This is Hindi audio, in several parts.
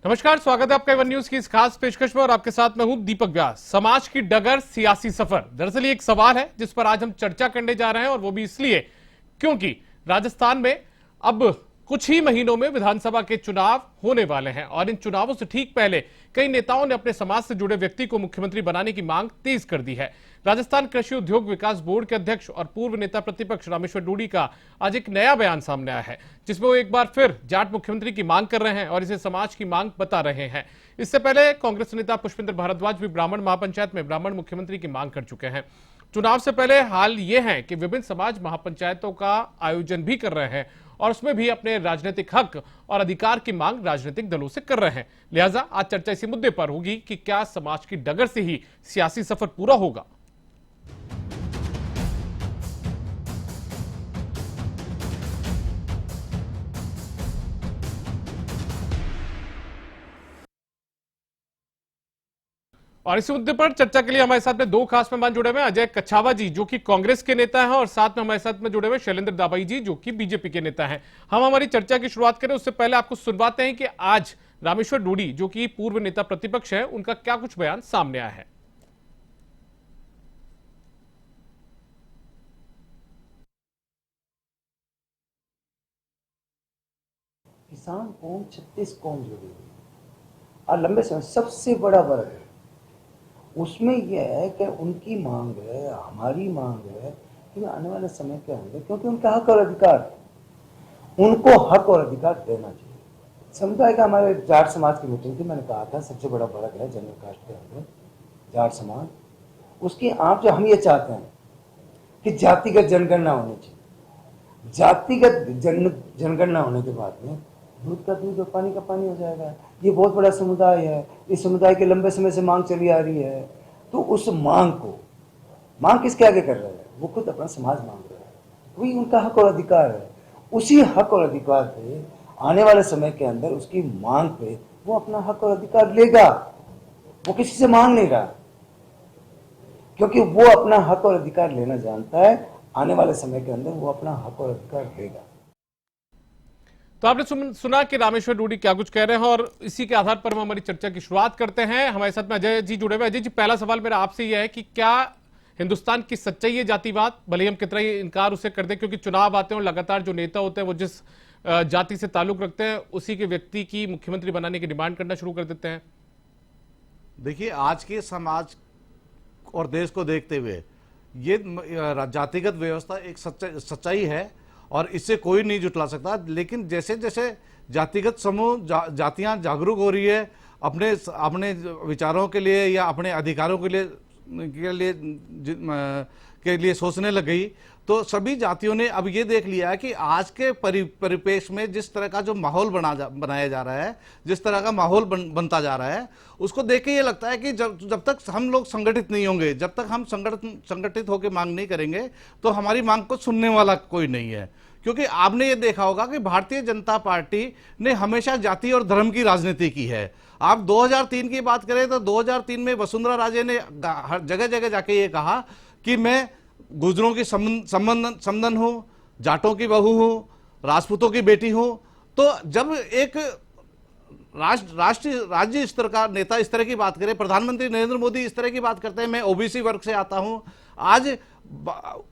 नमस्कार, स्वागत है आपका वन न्यूज की इस खास पेशकश में और आपके साथ मैं हूं दीपक व्यास। समाज की डगर, सियासी सफर, दरअसल ये एक सवाल है जिस पर आज हम चर्चा करने जा रहे हैं और वो भी इसलिए क्योंकि राजस्थान में अब कुछ ही महीनों में विधानसभा के चुनाव होने वाले हैं और इन चुनावों से ठीक पहले कई नेताओं ने अपने समाज से जुड़े व्यक्ति को मुख्यमंत्री बनाने की मांग तेज कर दी है। राजस्थान कृषि उद्योग विकास बोर्ड के अध्यक्ष और पूर्व नेता प्रतिपक्ष रामेश्वर डूडी का आज एक नया बयान सामने आया है जिसमें वो एक बार फिर जाट मुख्यमंत्री की मांग कर रहे हैं और इसे समाज की मांग बता रहे हैं। इससे पहले कांग्रेस नेता पुष्पेंद्र भारद्वाज भी ब्राह्मण महापंचायत में ब्राह्मण मुख्यमंत्री की मांग कर चुके हैं। चुनाव से पहले हाल ये है कि विभिन्न समाज महापंचायतों का आयोजन भी कर रहे हैं और उसमें भी अपने राजनीतिक हक और अधिकार की मांग राजनीतिक दलों से कर रहे हैं। लिहाजा आज चर्चा इसी मुद्दे पर होगी कि क्या समाज की डगर से ही सियासी सफर पूरा होगा। और इस मुद्दे पर चर्चा के लिए हमारे साथ में दो खास मेहमान जुड़े हुए हैं। अजय कछावा जी जो कि कांग्रेस के नेता हैं और साथ में हमारे साथ में जुड़े हुए शैलेंद्र दाबाई जी जो कि बीजेपी के नेता हैं। हम हमारी चर्चा की शुरुआत करें उससे पहले आपको सुनवाते हैं कि आज रामेश्वर डूडी जो कि पूर्व नेता प्रतिपक्ष है उनका क्या कुछ बयान सामने आया है। किसान कौम 36 कौम जुड़ी हुई और लंबे समय सबसे बड़ा वर्ग है। उसमें यह है कि उनकी मांग है, हमारी मांग है कि आने वाले समय क्या होंगे, क्योंकि उनका हक और अधिकार है, उनको हक और अधिकार देना चाहिए। समुदाय का हमारे जाट समाज की मीटिंग थी, मैंने कहा था सबसे बड़ा वर्ग है जनरल कास्ट के अंदर जाट समाज। उसकी आप जो हम ये चाहते हैं कि जातिगत जनगणना होनी चाहिए। जातिगत जनगणना होने के बाद में दूध का दूध और पानी का पानी हो जाएगा। ये बहुत बड़ा समुदाय है, इस समुदाय के लंबे समय से मांग चली आ रही है। तो उस मांग किसके आगे कर रहे हैं? वो खुद अपना समाज मांग रहा है, वही उनका हक और अधिकार है। उसी हक और अधिकार पे आने वाले समय के अंदर उसकी मांग पे वो अपना हक और अधिकार लेगा। वो किसी से मांग नहीं रहा, क्योंकि वो अपना हक और अधिकार लेना जानता है। आने वाले समय के अंदर वो अपना हक और अधिकार देगा। तो आपने सुना कि रामेश्वर डूडी क्या कुछ कह रहे हैं और इसी के आधार पर हम हमारी चर्चा की शुरुआत करते हैं। हमारे साथ में अजय जी जुड़े हुए। अजय जी, पहला सवाल मेरा आपसे यह है कि क्या हिंदुस्तान की सच्चाई है जातिवाद, भले ही हम कितना ही इनकार उसे कर दें, क्योंकि चुनाव आते हैं और लगातार जो नेता होते हैं वो जिस जाति से ताल्लुक रखते हैं उसी के व्यक्ति की मुख्यमंत्री बनाने की डिमांड करना शुरू कर देते हैं। देखिए, आज के समाज और देश को देखते हुए ये जातिगत व्यवस्था एक सच्चाई है और इससे कोई नहीं जुटला सकता। लेकिन जैसे जैसे जातिगत समूह जातियां जागरूक हो रही है अपने विचारों के लिए या अपने अधिकारों के लिए सोचने लग गई, तो सभी जातियों ने अब ये देख लिया है कि आज के परिपेक्ष में जिस तरह का जो माहौल बनाया जा रहा है, जिस तरह का माहौल बनता जा रहा है, उसको देख के ये लगता है कि जब तक हम लोग संगठित नहीं होंगे, जब तक हम संगठित होकर मांग नहीं करेंगे, तो हमारी मांग को सुनने वाला कोई नहीं है। क्योंकि आपने ये देखा होगा कि भारतीय जनता पार्टी ने हमेशा जाति और धर्म की राजनीति की है। आप 2003 की बात करें तो 2003 में वसुंधरा राजे ने हर जगह जगह जाके ये कहा कि मैं गुजरों की समधन हूं, जाटों की बहू हूं, राजपूतों की बेटी हूं। तो जब एक राज्य स्तर का नेता इस तरह की बात करे, प्रधानमंत्री नरेंद्र मोदी इस तरह की बात करते हैं, मैं ओबीसी वर्ग से आता हूं, आज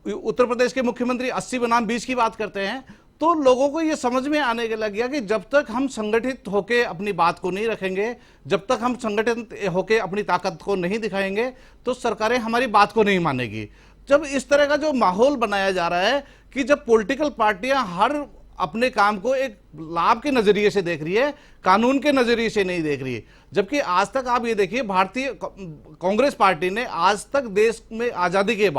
उत्तर प्रदेश के मुख्यमंत्री 80 बनाम 20 की बात करते हैं, तो लोगों को यह समझ में आने लग गया कि जब तक हम संगठित होकर अपनी बात को नहीं रखेंगे, जब तक हम संगठित होकर अपनी ताकत को नहीं दिखाएंगे, तो सरकारें हमारी बात को नहीं मानेगी। जब इस तरह का जो माहौल बनाया जा रहा है कि जब पॉलिटिकल पार्टियां हर अपने काम को एक लाभ के नजरिए से देख रही है, कानून के नजरिए से नहीं देख रही है, जबकि आज तक आप ये देखिए भारतीय कांग्रेस पार्टी ने आज तक देश में आजादी के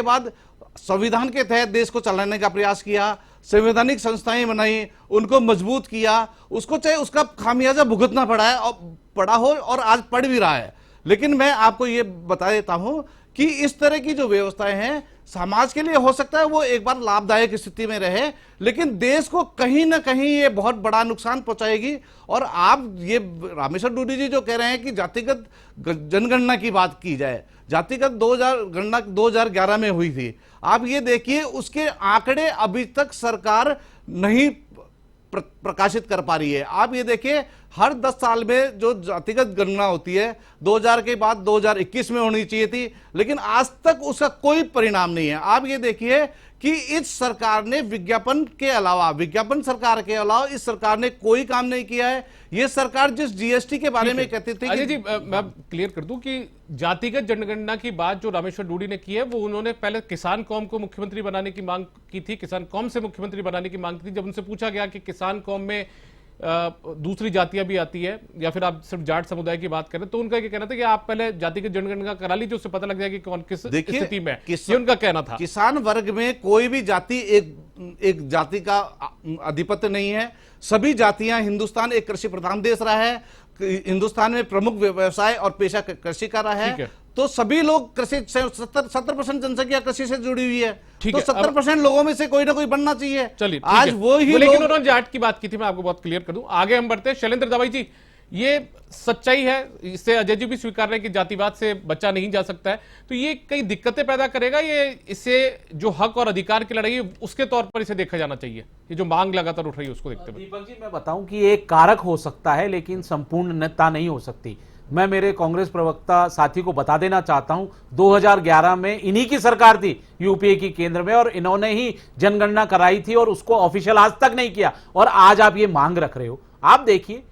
बाद संविधान के तहत देश को चलाने का प्रयास किया, संवैधानिक संस्थाएं बनाई, उनको मजबूत किया, उसको चाहे उसका खामियाजा भुगतना पड़ा हो और आज पड़ भी रहा है। लेकिन मैं आपको ये बता देता हूं कि इस तरह की जो व्यवस्थाएं हैं समाज के लिए हो सकता है वो एक बार लाभदायक स्थिति में रहे, लेकिन देश को कहीं ना कहीं ये बहुत बड़ा नुकसान पहुंचाएगी। और आप ये रामेश्वर डूडी जी जो कह रहे हैं कि जातिगत जनगणना की बात की जाए, जातिगत गणना 2011 में हुई थी, आप ये देखिए उसके आंकड़े अभी तक सरकार नहीं प्रकाशित कर पा रही है। आप ये देखिए, हर 10 साल में जो जातिगत गणना होती है 2000 के बाद 2021 में होनी चाहिए थी, लेकिन आज तक उसका कोई परिणाम नहीं है। आप ये देखिए कि इस सरकार ने विज्ञापन सरकार के अलावा इस सरकार ने कोई काम नहीं किया है। ये सरकार जिस जीएसटी के बारे में कहती थी अजय जी, मैं क्लियर कर दूं कि जातिगत जनगणना की बात जो रामेश्वर डूडी ने की है, वो उन्होंने पहले किसान कौम को मुख्यमंत्री बनाने की मांग की थी, किसान कौम से मुख्यमंत्री बनाने की मांग की थी। जब उनसे पूछा गया कि किसान कौम में दूसरी जातियां भी आती है या फिर आप सिर्फ जाट समुदाय की बात करें, तो उनका ये कहना था कि आप पहले जातिगत जनगणना करा लीजिए, उससे पता लग जाएगा कि कौन किस स्थिति में है। ये उनका कहना था। किसान वर्ग में कोई भी जाति एक जाति का आधिपत्य नहीं है। सभी जातियां, हिंदुस्तान एक कृषि प्रधान देश रहा है, हिंदुस्तान में प्रमुख व्यवसाय और पेशा कृषि का रहा है, तो सभी लोग कृषि 70% जनसंख्या कृषि से जुड़ी हुई है, तो 70% लोगों में से कोई ना कोई बनना चाहिए। चलिए, आज वो ही लेकिन उन्होंने जाट की बात की थी, मैं आपको बहुत क्लियर कर दूं। आगे हम बढ़ते हैं। शैलेंद्र दवाई जी, ये सच्चाई है, इससे अजय जी भी स्वीकार रहे हैं कि जातिवाद से बचा नहीं जा सकता है, तो ये कई दिक्कतें पैदा करेगा, ये इससे जो हक और अधिकार की लड़ाई है उसके तौर पर इसे देखा जाना चाहिए, ये जो मांग लगातार उठ रही है उसको देखते हुए। दीपक जी, मैं बताऊं कि ये एक कारक हो सकता है, लेकिन संपूर्णता नहीं हो सकती। मैं मेरे कांग्रेस प्रवक्ता साथी को बता देना चाहता हूं, 2011 में इन्हीं की सरकार थी यूपीए की केंद्र में, और इन्होंने ही जनगणना कराई थी और उसको ऑफिशियल आज तक नहीं किया, और आज आप ये मांग रख रहे हो। आप देखिए,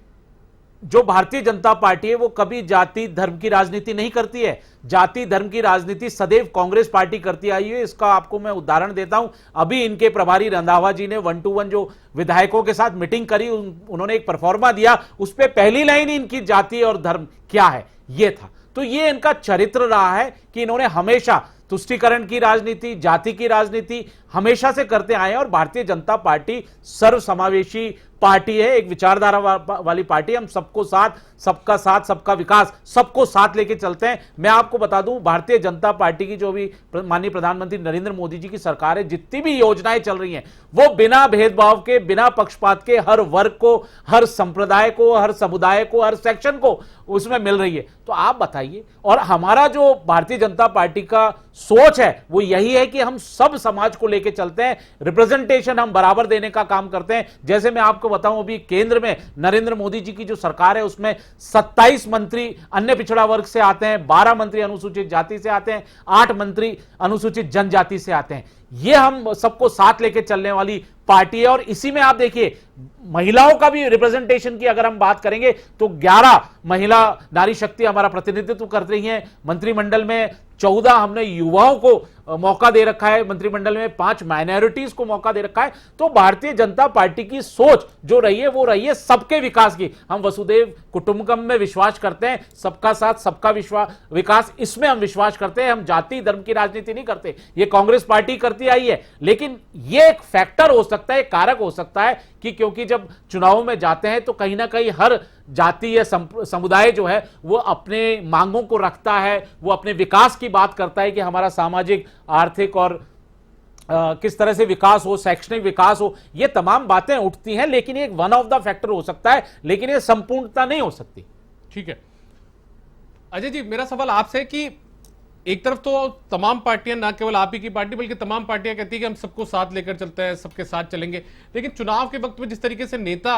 जो भारतीय जनता पार्टी है वो कभी जाति धर्म की राजनीति नहीं करती है। जाति धर्म की राजनीति सदैव कांग्रेस पार्टी करती आई है। इसका आपको मैं उदाहरण देता हूं। अभी इनके प्रभारी रंधावा जी ने 1-to-1 जो विधायकों के साथ मीटिंग करी, उन्होंने एक परफॉर्मा दिया, उस पर पहली लाइन इनकी जाति और धर्म क्या है ये था। तो ये इनका चरित्र रहा है कि इन्होंने हमेशा तुष्टीकरण की राजनीति, जाति की राजनीति हमेशा से करते आए हैं। और भारतीय जनता पार्टी सर्वसमावेशी पार्टी है, एक विचारधारा वाली पार्टी है। हम सबको साथ, सबका साथ सबका विकास, सबको साथ लेके चलते हैं। मैं आपको बता दूं, भारतीय जनता पार्टी की जो भी माननीय प्रधानमंत्री नरेंद्र मोदी जी की सरकार है, जितनी भी योजनाएं चल रही हैं वो बिना भेदभाव के, बिना पक्षपात के हर वर्ग को, हर संप्रदाय को, हर समुदाय को, हर सेक्शन को उसमें मिल रही है। तो आप बताइए, और हमारा जो भारतीय जनता पार्टी का सोच है वो यही है कि हम सब समाज को लेकर चलते हैं, रिप्रेजेंटेशन हम बराबर देने का काम करते हैं। जैसे मैं आपको बताऊं, अभी केंद्र में नरेंद्र मोदी जी की जो सरकार है उसमें 27 मंत्री अन्य पिछड़ा वर्ग से आते हैं, 12 मंत्री अनुसूचित जाति से आते हैं, 8 मंत्री अनुसूचित जनजाति से आते हैं। ये हम सबको साथ लेके चलने वाली पार्टी है। और इसी में आप देखिए, महिलाओं का भी रिप्रेजेंटेशन की अगर हम बात करेंगे तो 11 महिला नारी शक्ति हमारा प्रतिनिधित्व कर रही हैं मंत्रिमंडल में। 14 हमने युवाओं को मौका दे रखा है मंत्रिमंडल में, 5 माइनॉरिटीज को मौका दे रखा है। तो भारतीय जनता पार्टी की सोच जो रही है वो रही है सबके विकास की। हम वसुदेव कुटुंबकम में विश्वास करते हैं, सबका साथ सबका विकास, इसमें हम विश्वास करते हैं। हम जाति धर्म की राजनीति नहीं करते, ये कांग्रेस पार्टी करती आई है। लेकिन ये एक फैक्टर हो सकता है, कारक हो सकता है कि क्योंकि जब चुनाव में जाते हैं तो कहीं ना कहीं हर जाति या समुदाय जो है वो अपने मांगों को रखता है, वो अपने विकास की बात करता है कि हमारा सामाजिक, आर्थिक और किस तरह से विकास हो, शैक्षणिक विकास हो, ये तमाम बातें उठती हैं। लेकिन ये वन ऑफ द फैक्टर हो सकता है, लेकिन ये संपूर्णता नहीं हो सकती। ठीक है अजय जी, मेरा सवाल आपसे कि एक तरफ तो तमाम पार्टियां, ना केवल आप ही की पार्टी बल्कि तमाम पार्टियां कहती है कि हम सबको साथ लेकर चलते हैं, सबके साथ चलेंगे, लेकिन चुनाव के वक्त में जिस तरीके से नेता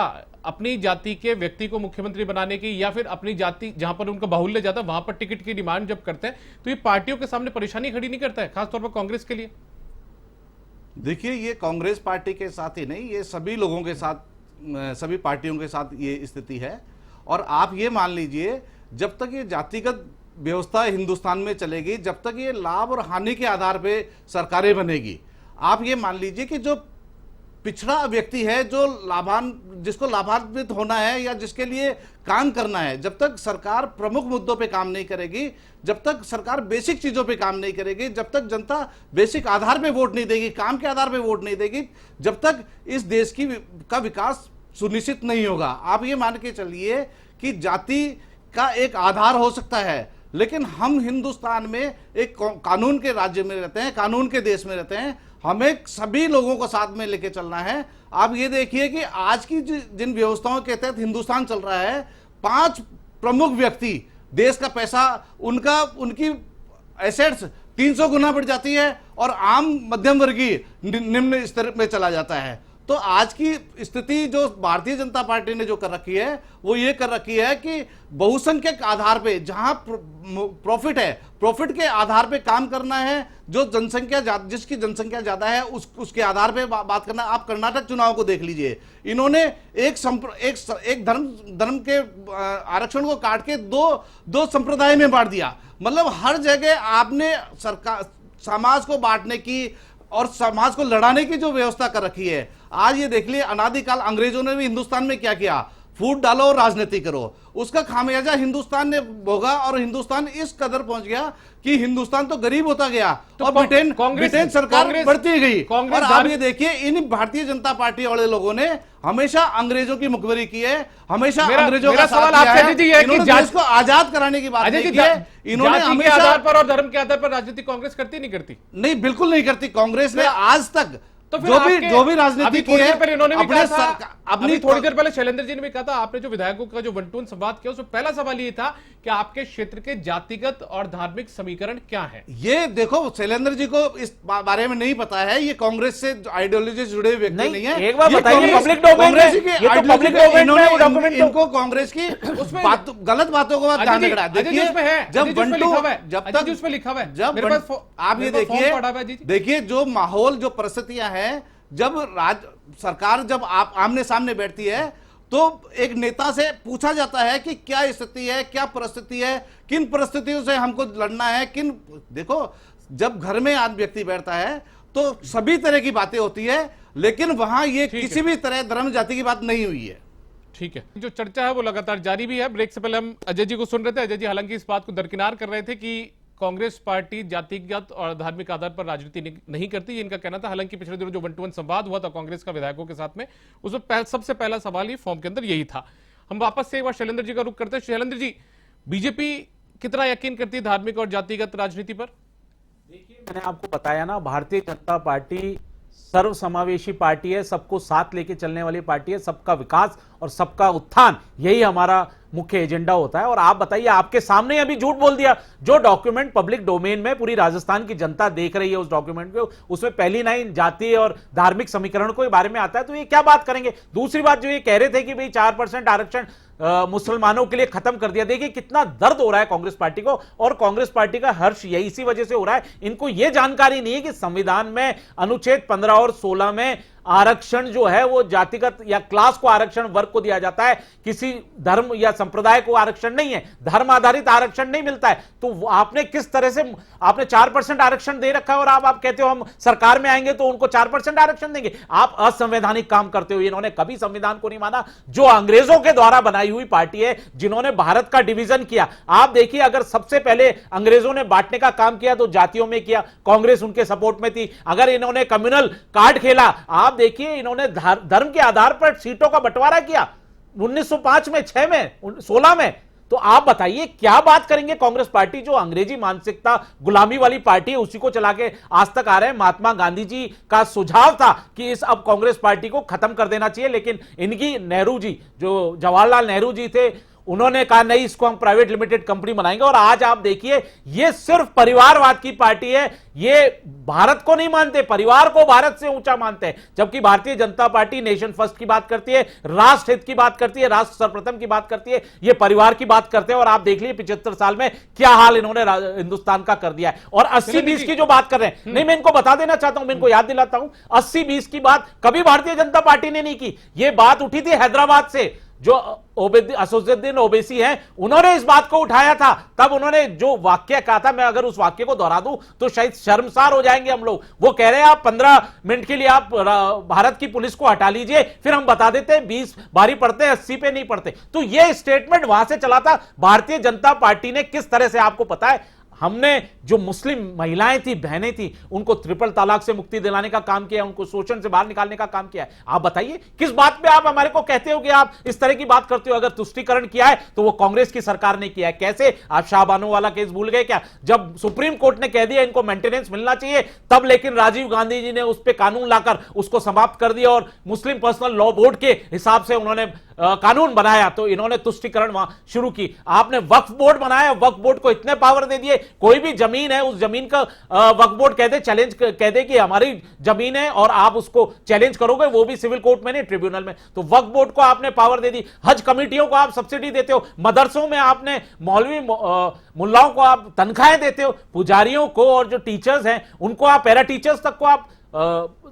अपनी जाति के व्यक्ति को मुख्यमंत्री बनाने की या फिर अपनी जाति जहां पर उनका बाहुल्य जाता है वहां पर टिकट की डिमांड जब करते हैं, तो ये पार्टियों के सामने परेशानी खड़ी नहीं करता है, खासतौर पर कांग्रेस के लिए? देखिए, ये कांग्रेस पार्टी के साथ ही नहीं, ये सभी लोगों के साथ, सभी पार्टियों के साथ ये स्थिति है। और आप ये मान लीजिए, जब तक ये जातिगत व्यवस्था हिंदुस्तान में चलेगी, जब तक ये लाभ और हानि के आधार पे सरकारें बनेगी, आप ये मान लीजिए कि जो पिछड़ा व्यक्ति है, जो जिसको लाभान्वित होना है या जिसके लिए काम करना है, जब तक सरकार प्रमुख मुद्दों पे काम नहीं करेगी, जब तक सरकार बेसिक चीजों पे काम नहीं करेगी, जब तक जनता बेसिक आधार पे वोट नहीं देगी, काम के आधार पे वोट नहीं देगी, जब तक इस देश का विकास सुनिश्चित नहीं होगा। आप ये मान के चलिए कि जाति का एक आधार हो सकता है, लेकिन हम हिंदुस्तान में एक कानून के राज्य में रहते हैं, कानून के देश में रहते हैं, हमें सभी लोगों को साथ में लेके चलना है। आप ये देखिए कि आज की जिन व्यवस्थाओं के तहत हिंदुस्तान चल रहा है, 5 प्रमुख व्यक्ति, देश का पैसा, उनकी एसेट्स 300 गुना बढ़ जाती है और आम मध्यम वर्गीय निम्न स्तर में चला जाता है। तो आज की स्थिति जो भारतीय जनता पार्टी ने जो कर रखी है वो ये कर रखी है कि बहुसंख्यक आधार पे जहां प्रॉफिट है, प्रॉफिट के आधार पे काम करना है, जो जनसंख्या जिसकी जनसंख्या ज्यादा है उसके आधार पे बात करना। आप कर्नाटक चुनाव को देख लीजिए, इन्होंने एक धर्म के आरक्षण को काट के दो संप्रदाय में बांट दिया। मतलब हर जगह आपने सरकार समाज को बांटने की और समाज को लड़ाने की जो व्यवस्था कर रखी है। आज ये देख लिए, अनादिकाल अंग्रेजों ने भी हिंदुस्तान में क्या किया, फूट डालो और राजनीति करो, उसका खामियाजा हिंदुस्तान ने भोगा और हिंदुस्तान इस कदर पहुंच गया कि हिंदुस्तान तो गरीब होता गया और ब्रिटेन सरकार बढ़ती गई। और आप ये देखिए, इन भारतीय जनता पार्टी वाले लोगों ने हमेशा अंग्रेजों की मुखबिरी की है, हमेशा अंग्रेजों का साथ दिया है। इन्होंने देश को आजाद कराने की बात नहीं की है। इन्होंने हमेशा आधार पर और धर्म के आधार पर राजनीति कांग्रेस करती नहीं करती? नहीं, बिल्कुल नहीं करती। कांग्रेस ने आज तक तो जो भी राजनीति की है, अपनी थोड़ी देर पहले शैलेंद्र जी ने भी कहा था, आपने जो विधायकों का जो वन टू वन संवाद किया उसमें पहला सवाल ये था कि आपके क्षेत्र के जातिगत और धार्मिक समीकरण क्या है। ये देखो, शैलेंद्र जी को इस बारे में नहीं पता है, ये कांग्रेस से आइडियोलॉजी से जुड़े व्यक्ति नहीं है। एक बार बताइए, पब्लिक डोमेन में इनको कांग्रेस की गलत बातों को ध्यान रखना। देखिए, जब तक उसमें लिखा हुआ है, जब आप ये देखिए जो माहौल, जो परिस्थितियां हैं, जब सरकार जब आप आमने सामने बैठती है तो एक नेता से पूछा जाता है कि क्या स्थिति है, क्या परिस्थिति है, किन परिस्थितियों से हमको लड़ना है, देखो, जब घर में आज व्यक्ति बैठता है तो सभी तरह की बातें होती है, लेकिन वहां ये किसी भी तरह धर्म जाति की बात नहीं हुई है। ठीक है, जो चर्चा है वो लगातार जारी भी है। ब्रेक से पहले हम अजय जी को सुन रहे थे। अजय जी हालांकि इस बात को दरकिनार कर रहे थे कि कांग्रेस पार्टी जातिगत और धार्मिक आधार पर राजनीति नहीं करती, ये इनका कहना था। हालांकि पिछले दिनों जो वन टू वन संवाद हुआ था कांग्रेस का विधायकों के साथ में, उसमें सबसे पहला सवाल ही फॉर्म के अंदर यही था। हम वापस से एक बार शैलेंद्र जी का रुख करते हैं। शैलेंद्र जी, बीजेपी कितना यकीन करती है धार्मिक और जातिगत राजनीति पर? देखिए, मैंने आपको बताया ना, भारतीय जनता पार्टी सर्वसमावेशी पार्टी है, सबको साथ लेके चलने वाली पार्टी है, सबका विकास और सबका उत्थान, यही हमारा मुख्य एजेंडा होता है। और आप बताइए, आपके सामने अभी झूठ बोल दिया। जो डॉक्यूमेंट पब्लिक डोमेन में पूरी राजस्थान की जनता देख रही है, उस डॉक्यूमेंट को, उसमें पहली लाइन जाति और धार्मिक समीकरण के बारे में आता है, तो ये क्या बात करेंगे। दूसरी बात, जो ये कह रहे थे कि भाई 4% आरक्षण मुसलमानों के लिए खत्म कर दिया। देखिए कितना दर्द हो रहा है कांग्रेस पार्टी को, और कांग्रेस पार्टी का हर्ष यही इसी वजह से हो रहा है, इनको यह जानकारी नहीं है कि संविधान में अनुच्छेद 15 और 16 में आरक्षण जो है वो जातिगत या क्लास को आरक्षण, वर्ग को दिया जाता है, किसी धर्म या संप्रदाय को आरक्षण नहीं है, धर्म आधारित आरक्षण नहीं मिलता है। तो आपने किस तरह से, आपने 4% आरक्षण दे रखा है और आप कहते हो हम सरकार में आएंगे तो उनको 4% आरक्षण देंगे। आप असंवैधानिक काम करते हो। इन्होंने कभी संविधान को नहीं माना, जो अंग्रेजों के द्वारा बनाई हुई पार्टी है, जिन्होंने भारत का डिवीजन किया। आप देखिए, अगर सबसे पहले अंग्रेजों ने बांटने का काम किया तो जातियों में किया, कांग्रेस उनके सपोर्ट में थी। अगर इन्होंने कम्युनल कार्ड खेला, आप देखिए इन्होंने धर्म के आधार पर सीटों का बंटवारा किया 1905 में, 6 में, 16 में। तो आप बताइए क्या बात करेंगे कांग्रेस पार्टी, जो अंग्रेजी मानसिकता, गुलामी वाली पार्टी है, उसी को चला के आज तक आ रहे हैं। महात्मा गांधी जी का सुझाव था कि इस अब कांग्रेस पार्टी को खत्म कर देना चाहिए, लेकिन इनकी नेहरू जी, जो जवाहरलाल नेहरू जी थे, उन्होंने कहा नहीं, इसको हम प्राइवेट लिमिटेड कंपनी बनाएंगे। और आज आप देखिए, ये सिर्फ परिवारवाद की पार्टी है, ये भारत को नहीं मानते, परिवार को भारत से ऊंचा मानते हैं। जबकि Bharatiya Janata party nation first की बात करती है, राष्ट्र हित की बात करती है, राष्ट्र सर्वप्रथम की बात करती है, ये परिवार की बात करते हैं। और आप देख लीजिए 75 साल में क्या हाल इन्होंने हिंदुस्तान का कर दिया है। और 80-20 की जो बात कर रहे हैं, नहीं, मैं इनको बता देना चाहता हूं, मैं इनको याद दिलाता हूं, 80-20 की बात कभी भारतीय जनता पार्टी ने नहीं की। यह बात उठी थी हैदराबाद से, जो असदुद्दीन ओवैसी हैं, उन्होंने इस बात को उठाया था। तब उन्होंने जो वाक्य कहा था, मैं अगर उस वाक्य को दोहरा दूं तो शायद शर्मसार हो जाएंगे हम लोग। वो कह रहे हैं आप 15 मिनट के लिए आप भारत की पुलिस को हटा लीजिए, फिर हम बता देते हैं 20 भारी पड़ते हैं, 80 पे नहीं पड़ते। तो ये स्टेटमेंट वहां से चला था। भारतीय जनता पार्टी ने किस तरह से, आपको पता है, हमने जो मुस्लिम महिलाएं थी, बहनें थी, उनको ट्रिपल तलाक से मुक्ति दिलाने का काम किया, उनको शोषण से बाहर निकालने का काम किया है। आप बताइए किस बात पे आप हमारे को कहते हो कि आप इस तरह की बात करते हो। अगर तुष्टीकरण किया है तो वो कांग्रेस की सरकार ने किया है। कैसे, आप शाहबानो वाला केस भूल गए क्या? जब सुप्रीम कोर्ट ने कह दिया इनको मेंटेनेंस मिलना चाहिए, तब लेकिन राजीव गांधी जी ने उस पर कानून लाकर उसको समाप्त कर दिया और मुस्लिम पर्सनल लॉ बोर्ड के हिसाब से उन्होंने कानून बनाया तो इन्होंने तुष्टिकरण वहां शुरू की। आपने वक्फ बोर्ड बनाया, वक्फ बोर्ड को इतने पावर दे दिए, कोई भी जमीन है उस जमीन का वक्फ बोर्ड कह दे, चैलेंज कह दे कि हमारी जमीन है और आप उसको चैलेंज करोगे, वो भी सिविल कोर्ट में नहीं ट्रिब्यूनल में। तो वक्फ बोर्ड को आपने पावर दे दी। हज कमेटियों को आप सब्सिडी देते हो, मदरसों में आपने मौलवी मुल्लाओं को आप तनख्वाहें देते हो, पुजारियों को और जो टीचर्स हैं उनको आप, पैरा टीचर्स तक को आप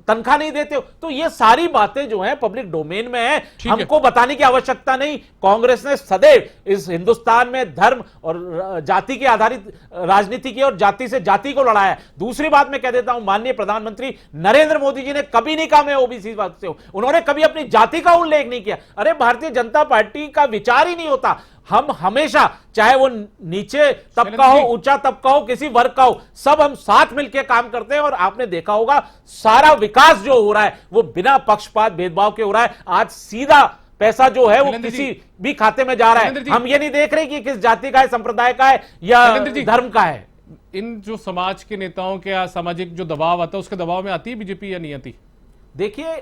तनख्वाह नहीं देते हो। तो ये सारी बातें जो हैं पब्लिक डोमेन में है, हमको बताने की आवश्यकता नहीं। कांग्रेस ने सदैव इस हिंदुस्तान में धर्म और जाति के आधारित राजनीति की और जाति से जाति को लड़ाया है। दूसरी बात मैं कह देता हूं, माननीय प्रधानमंत्री नरेंद्र मोदी जी ने कभी नहीं कहा मैं ओबीसी वर्ग से हूं, उन्होंने कभी अपनी जाति का उल्लेख नहीं किया। अरे भारतीय जनता पार्टी का विचार ही नहीं होता। हम हमेशा, चाहे वो नीचे तबका हो, ऊंचा तबका हो, किसी वर्ग का हो, सब हम साथ मिलकर काम करते हैं। और आपने देखा होगा सारा विकास जो हो रहा है वो बिना पक्षपात भेदभाव के हो रहा है। आज सीधा पैसा जो है वो किसी भी खाते में जा रहा है। हम ये नहीं देख रहे कि किस जाति का है, संप्रदाय का है या धर्म का है। इन जो समाज के नेताओं के सामाजिक जो दबाव आता है उसके दबाव में आती है बीजेपी या नहीं आती? देखिए,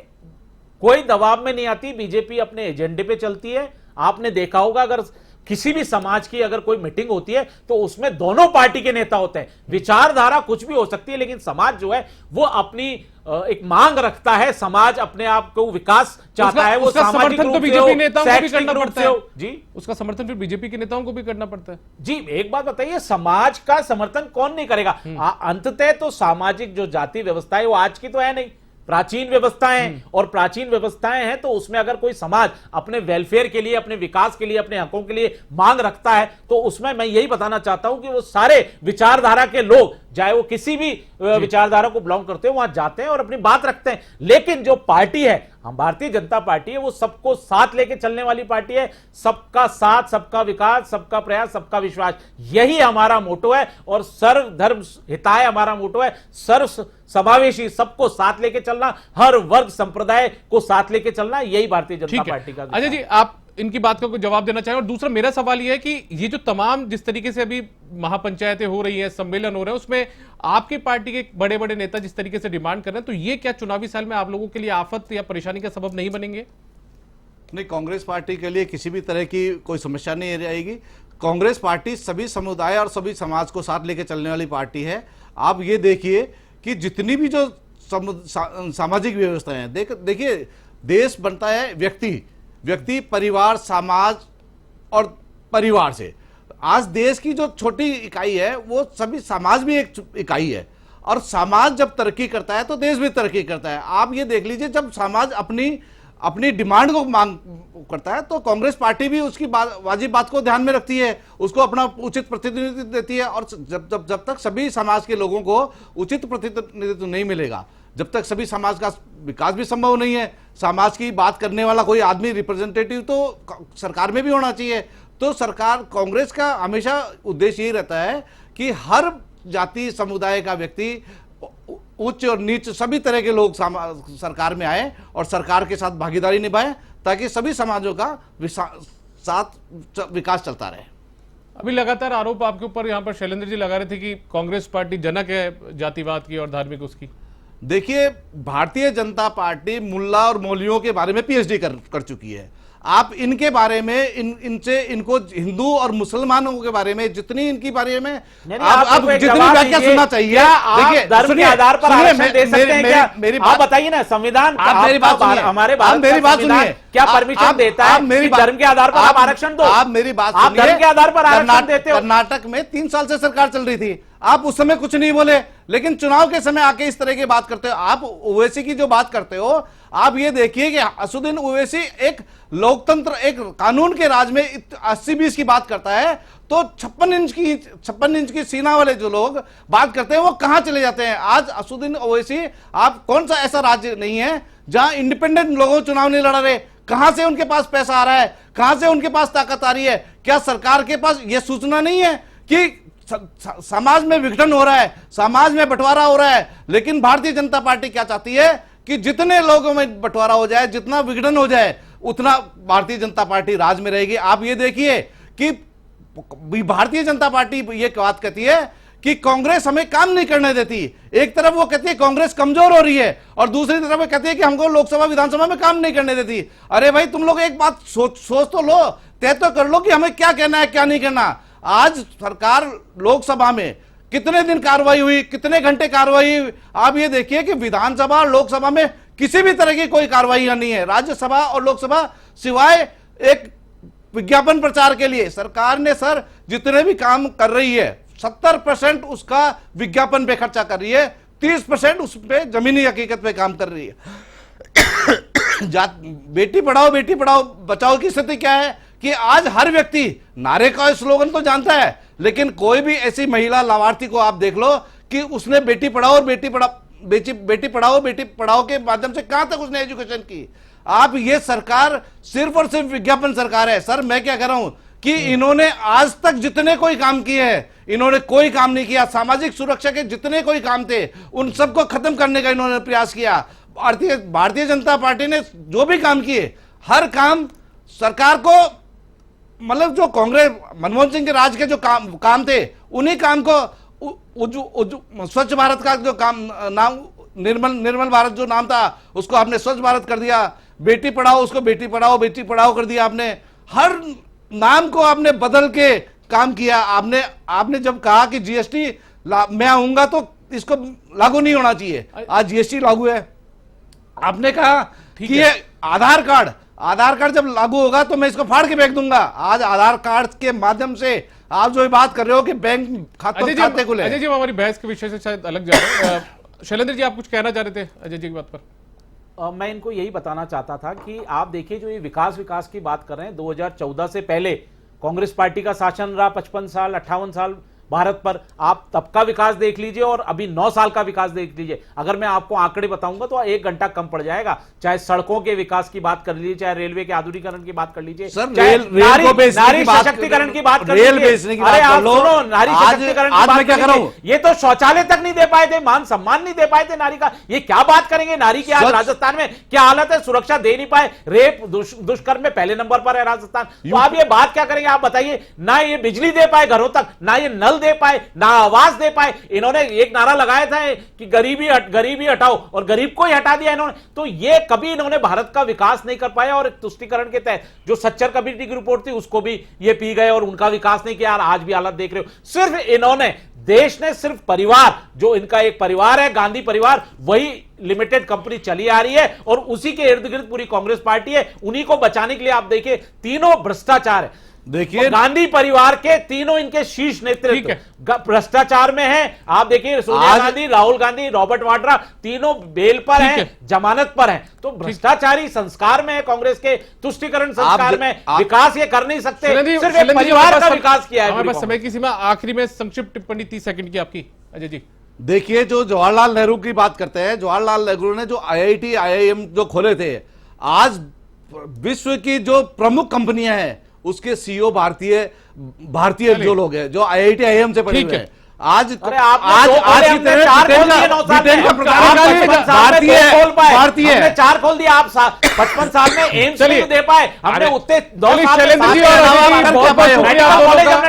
कोई दबाव में नहीं आती। बीजेपी अपने एजेंडे पे चलती है। आपने देखा होगा अगर किसी भी समाज की अगर कोई मीटिंग होती है तो उसमें दोनों पार्टी के नेता होते हैं। विचारधारा कुछ भी हो सकती है, लेकिन समाज जो है वो अपनी एक मांग रखता है। समाज अपने आप को विकास चाहता है, वो सामाजिक रूप से बीजेपी नेताओं को भी करना पड़ता है जी। उसका समर्थन फिर बीजेपी के नेताओं को भी करना पड़ता है जी। एक बात बताइए, समाज का समर्थन कौन नहीं करेगा? अंततः तो सामाजिक जो जाति व्यवस्था है वो आज की तो है नहीं, प्राचीन व्यवस्थाएं और प्राचीन व्यवस्थाएं हैं। तो उसमें अगर कोई समाज अपने वेलफेयर के लिए, अपने विकास के लिए, अपने हकों के लिए मांग रखता है तो उसमें मैं यही बताना चाहता हूं कि वो सारे विचारधारा के लोग, चाहे वो किसी भी विचारधारा को बिलोंग करते हो, वहां जाते हैं और अपनी बात रखते हैं। लेकिन जो पार्टी है, हम भारतीय जनता पार्टी है, वो सबको साथ लेके चलने वाली पार्टी है। सबका साथ, सबका विकास, सबका प्रयास, सबका विश्वास, यही हमारा मोटो है। और सर्व धर्म हिताय हमारा मोटो है। सर्व समावेशी, सबको साथ लेके चलना, हर वर्ग संप्रदाय को साथ लेके चलना, यही भारतीय जनता पार्टी का। अजय जी, आप इनकी बात का कोई जवाब देना चाहें? और दूसरा मेरा सवाल यह है कि ये जो तमाम जिस तरीके से अभी महापंचायतें हो रही हैं, सम्मेलन हो रहे हैं, उसमें आपकी पार्टी के बड़े बड़े नेता जिस तरीके से डिमांड कर रहे हैं, तो ये क्या चुनावी साल में आप लोगों के लिए आफत या परेशानी का सबब नहीं बनेंगे? नहीं, कांग्रेस पार्टी के लिए किसी भी तरह की कोई समस्या नहीं रहेगी। कांग्रेस पार्टी सभी समुदाय और सभी समाज को साथ लेकर चलने वाली पार्टी है। आप ये देखिए कि जितनी भी जो सामाजिक व्यवस्थाएं हैं, देखिए देश बनता है व्यक्ति, परिवार, समाज और परिवार से। आज देश की जो छोटी इकाई है वो सभी समाज भी एक इकाई है, और समाज जब तरक्की करता है तो देश भी तरक्की करता है। आप ये देख लीजिए, जब समाज अपनी डिमांड को मांग करता है तो कांग्रेस पार्टी भी उसकी वाजिब बात को ध्यान में रखती है, उसको अपना उचित प्रतिनिधित्व देती है। और जब तक सभी समाज के लोगों को उचित प्रतिनिधित्व नहीं मिलेगा, जब तक सभी समाज का विकास भी संभव नहीं है। समाज की बात करने वाला कोई आदमी, रिप्रेजेंटेटिव तो सरकार में भी होना चाहिए। तो सरकार, कांग्रेस का हमेशा उद्देश्य यही रहता है कि हर जाति समुदाय का व्यक्ति, उच्च और नीच सभी तरह के लोग सरकार में आए और सरकार के साथ भागीदारी निभाएं, ताकि सभी समाजों का साथ विकास चलता रहे। अभी लगातार आरोप आपके ऊपर यहाँ पर शैलेंद्र जी लगा रहे थे कि कांग्रेस पार्टी जनक है जातिवाद की और धार्मिक उसकी। देखिए, भारतीय जनता पार्टी मुल्ला और मौलवियों के बारे में पीएचडी कर चुकी है। आप इनके बारे में इनको हिंदू और मुसलमानों के बारे में जितनी इनकी बारे में आप जितनी व्याख्या सुनना चाहिए, देखिए धर्म के आधार पर आरक्षण दे सकते हैं क्या? मेरी बात बताइए ना। संविधान मेरी बात सुनिए, हमारे मेरी बात सुनिए, क्या परमिशन देता है कि धर्म के आधार पर आप आरक्षण दो? आप मेरी बात सुनिए, धर्म के आधार पर आरक्षण देते हो। कर्नाटक में 3 साल से सरकार चल रही थी, आप उस समय कुछ नहीं बोले, लेकिन चुनाव के समय आके इस तरह की बात करते हो। आप ओवैसी की जो बात करते हो, आप ये देखिए कि असदुद्दीन ओवैसी एक लोकतंत्र, एक कानून के राज में 80-20 की बात करता है, तो 56 इंच की सीना वाले जो लोग बात करते हैं वो कहां चले जाते हैं? आज असदुद्दीन ओवैसी, आप कौन सा ऐसा राज्य नहीं है जहां इंडिपेंडेंट लोगों चुनाव नहीं लड़ा रहे? कहां से उनके पास पैसा आ रहा है? कहां से उनके पास ताकत आ रही है? क्या सरकार के पास यह सूचना नहीं है कि समाज में विघटन हो रहा है, समाज में बंटवारा हो रहा है? लेकिन भारतीय जनता पार्टी क्या चाहती है कि जितने लोगों में बंटवारा हो जाए, जितना विघटन हो जाए, उतना भारतीय जनता पार्टी राज में रहेगी। आप ये देखिए कि भारतीय जनता पार्टी ये बात कहती है कि कांग्रेस हमें काम नहीं करने देती। एक तरफ वो कहती है कांग्रेस कमजोर हो रही है और दूसरी तरफ वो कहती है कि हमको लोकसभा विधानसभा में काम नहीं करने देती। अरे भाई तुम लोग एक बात सोच तो लो, तय तो कर लो कि हमें क्या कहना है क्या नहीं करना। आज सरकार लोकसभा में कितने दिन कार्रवाई हुई, कितने घंटे कार्रवाई हुई, आप ये देखिए कि विधानसभा और लोकसभा में किसी भी तरह की कोई कार्रवाई नहीं है। राज्यसभा और लोकसभा सिवाय एक विज्ञापन प्रचार के लिए सरकार ने सर जितने भी काम कर रही है 70% उसका विज्ञापन पे खर्चा कर रही है, 30% उस पे जमीनी हकीकत पे काम कर रही है। बेटी पढ़ाओ बचाओ की स्थिति क्या है कि आज हर व्यक्ति नारे का स्लोगन तो जानता है, लेकिन कोई भी ऐसी महिला लाभार्थी को आप देख लो कि उसने बेटी पढ़ाओ बेटी पढ़ाओ के माध्यम से कहां तक उसने एजुकेशन की। आप ये सरकार सिर्फ और सिर्फ विज्ञापन सरकार है। सर मैं क्या कह रहा हूं कि इन्होंने आज तक जितने कोई काम किए हैं इन्होंने कोई काम नहीं किया। सामाजिक सुरक्षा के जितने कोई काम थे उन सबको खत्म करने का इन्होंने प्रयास किया। भारतीय जनता पार्टी ने जो भी काम किए हर काम सरकार को, मतलब जो कांग्रेस मनमोहन सिंह के राज के जो काम थे उन्हीं काम को स्वच्छ भारत का जो काम नाम निर्मल भारत जो नाम था उसको आपने स्वच्छ भारत कर दिया। बेटी पढ़ाओ उसको बेटी पढ़ाओ कर दिया। आपने हर नाम को आपने बदल के काम किया। आपने जब कहा कि जीएसटी मैं आऊंगा तो इसको लागू नहीं होना चाहिए, आज जीएसटी लागू है। आपने कहा कि ये आधार कार्ड जब लागू होगा तो मैं इसको फाड़ के फेंक दूंगा। आज आधार कार्ड के माध्यम से आप जो बात कर रहे हो कि बैंक खाते खुले। अजय जी हमारी बहस के विषय से शायद अलग जा रहे हैं। शैलेंद्र जी आप कुछ कहना चाह रहे थे अजय जी की बात पर? मैं इनको यही बताना चाहता था कि आप देखिए जो ये विकास की बात कर रहे हैं, 2014 से पहले कांग्रेस पार्टी का शासन रहा 55 साल 58 साल भारत पर। आप तब का विकास देख लीजिए और अभी 9 साल का विकास देख लीजिए। अगर मैं आपको आंकड़े बताऊंगा तो 1 घंटा कम पड़ जाएगा। चाहे सड़कों के विकास की बात कर लीजिए, चाहे रेलवे के आधुनिकीकरण की बात कर लीजिए, नारी सशक्तिकरण की बात कर लीजिए। अरे आप सुनो, नारी सशक्तिकरण की बात कर लीजिए, ये तो शौचालय तक नहीं दे पाए थे, मान सम्मान नहीं दे पाए थे नारी का। ये क्या बात करेंगे नारी की? आज राजस्थान में क्या हालत है, सुरक्षा दे नहीं पाए, रेप दुष्कर्म में पहले नंबर पर है राजस्थान। तो आप ये बात क्या करेंगे? आप बताइए। ना ये बिजली दे पाए घरों तक, ना ये नल दे पाए, ना आवाज दे पाए। इन्होंने एक नारा लगाया था कि गरीबी हटाओ और गरीब को ही हटा दिया इन्होंने। तो ये कभी इन्होंने भारत का विकास नहीं कर पाया और तुष्टीकरण के तहत जो सच्चर कमेटी की रिपोर्ट थी उसको भी ये पी गए और उनका विकास नहीं किया। आज भी हालत देख रहे हो। सिर्फ इन्होंने, देश ने सिर्फ परिवार, जो इनका एक परिवार है गांधी परिवार, वही लिमिटेड कंपनी चली आ रही है और उसी के इर्द गिर्द पूरी कांग्रेस पार्टी है। उन्हीं को बचाने के लिए आप देखिए तीनों भ्रष्टाचार है। देखिए गांधी परिवार के तीनों इनके शीर्ष नेतृत्व भ्रष्टाचार में हैं। आप देखिए सोनिया गांधी, राहुल गांधी, रॉबर्ट वाड्रा, तीनों बेल पर हैं, जमानत पर हैं। तो भ्रष्टाचारी संस्कार में है कांग्रेस के, तुष्टीकरण संस्कार में विकास ये कर नहीं सकते। सिर्फ एक परिवार का विकास किया है। हमारे पास समय की सीमा, आखिरी में संक्षिप्त टिप्पणी 30 सेकंड की आपकी अजय जी। देखिए जो जवाहरलाल नेहरू की बात करते हैं, जवाहरलाल नेहरू ने जो IIT IIM जो खोले थे, आज विश्व की जो प्रमुख कंपनियां हैं उसके CEO भारतीय जो लोग हैं जो IIT IIM से पढ़े हुए हैं। आज अरे आज की तरह भारतीय 4 खोल दिया। आप 55 साल में एम्स नहीं दे पाए, हमने उतने 2 साल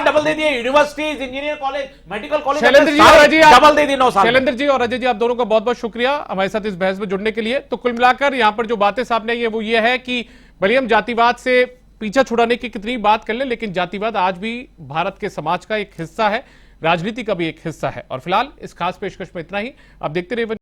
डबल दे दिए। Universities, engineer college, medical college double दे दिए 9 साल। शैलेंद्र जी और अजय जी आप दोनों का बहुत बहुत शुक्रिया हमारे साथ इस बहस में जुड़ने के लिए। तो कुल मिलाकर यहाँ पर जो बातें सामने आई है वो ये है कि भले हम जातिवाद से पीछा छुड़ाने की कितनी बात कर ले, लेकिन जातिवाद आज भी भारत के समाज का एक हिस्सा है, राजनीति का भी एक हिस्सा है। और फिलहाल इस खास पेशकश में इतना ही। आप देखते रहिए।